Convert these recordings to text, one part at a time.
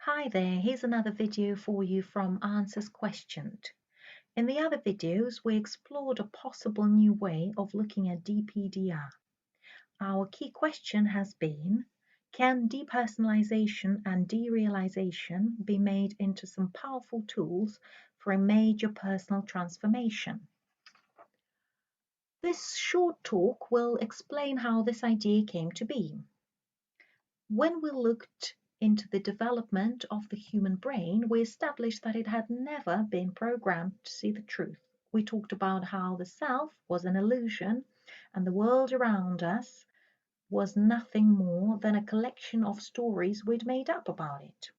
Hi there, here's another video for you from Answers Questioned. In the other videos, we explored a possible new way of looking at DPDR. Our key question has been, can depersonalization and derealisation be made into some powerful tools for a major personal transformation? This short talk will explain how this idea came to be. When we looked into the development of the human brain, we established that it had never been programmed to see the truth. We talked about how the self was an illusion and the world around us was nothing more than a collection of stories we'd made up about it.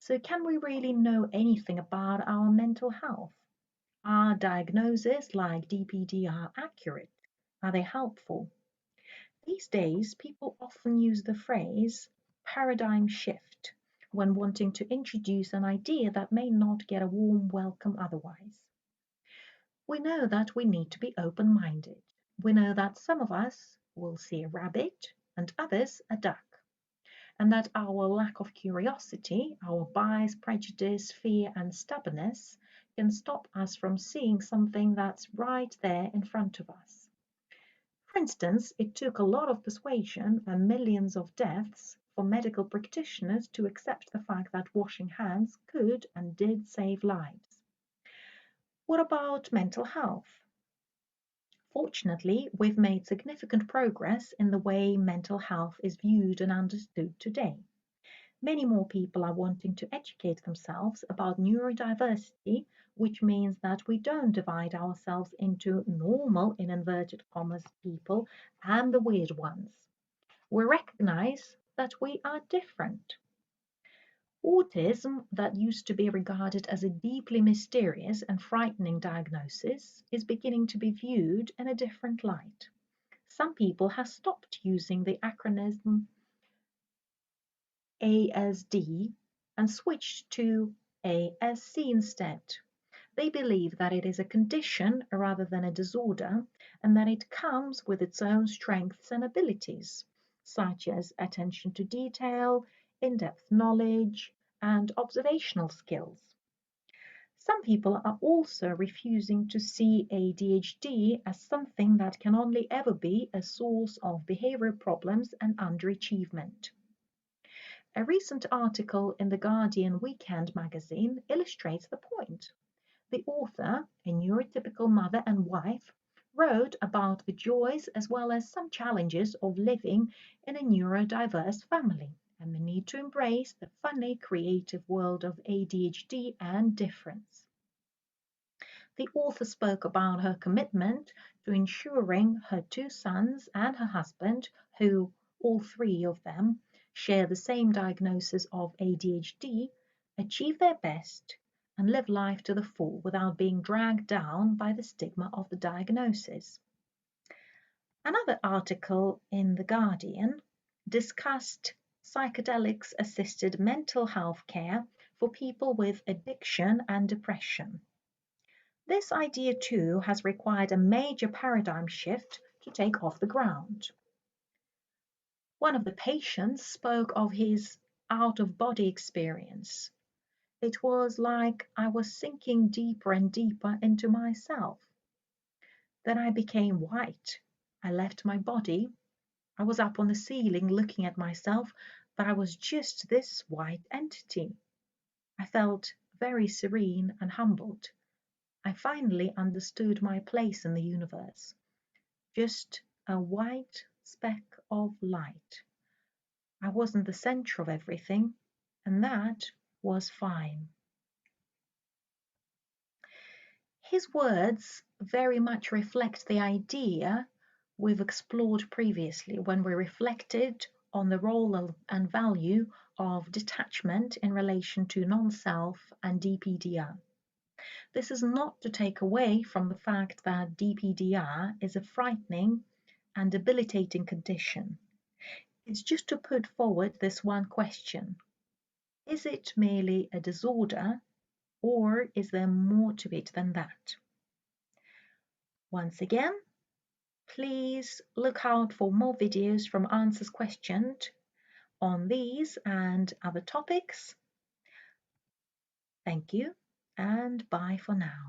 So, can we really know anything about our mental health? Are diagnoses like DPDR accurate? Are they helpful? These days, people often use the phrase paradigm shift when wanting to introduce an idea that may not get a warm welcome otherwise. We know that we need to be open-minded. We know that some of us will see a rabbit and others a duck, and that our lack of curiosity, our bias, prejudice, fear, and stubbornness can stop us from seeing something that's right there in front of us. For instance, it took a lot of persuasion and millions of deaths for medical practitioners to accept the fact that washing hands could and did save lives. What about mental health? Fortunately, we've made significant progress in the way mental health is viewed and understood today. Many more people are wanting to educate themselves about neurodiversity, which means that we don't divide ourselves into normal, in inverted commas, people and the weird ones. We recognize that we are different. Autism, that used to be regarded as a deeply mysterious and frightening diagnosis, is beginning to be viewed in a different light. Some people have stopped using the acronym ASD and switched to ASC instead. They believe that it is a condition rather than a disorder and that it comes with its own strengths and abilities, such as attention to detail, in-depth knowledge, and observational skills. Some people are also refusing to see ADHD as something that can only ever be a source of behavioral problems and underachievement. A recent article in the Guardian Weekend magazine illustrates the point. The author, a neurotypical mother and wife, wrote about the joys as well as some challenges of living in a neurodiverse family and the need to embrace the funny, creative world of ADHD and difference. The author spoke about her commitment to ensuring her two sons and her husband, who all three of them share the same diagnosis of ADHD, achieve their best and live life to the full without being dragged down by the stigma of the diagnosis. Another article in The Guardian discussed psychedelics assisted mental health care for people with addiction and depression. This idea too has required a major paradigm shift to take off the ground. One of the patients spoke of his out-of-body experience. It was like I was sinking deeper and deeper into myself. Then I became white. I left my body. I was up on the ceiling looking at myself, but I was just this white entity. I felt very serene and humbled. I finally understood my place in the universe. Just a white speck of light. I wasn't the center of everything, and that was fine. His words very much reflect the idea we've explored previously when we reflected on the role and value of detachment in relation to non-self and DPDR. This is not to take away from the fact that DPDR is a frightening and debilitating condition. It's just to put forward this one question. Is it merely a disorder, or is there more to it than that? Once again, please look out for more videos from Answers Questioned on these and other topics. Thank you, and bye for now.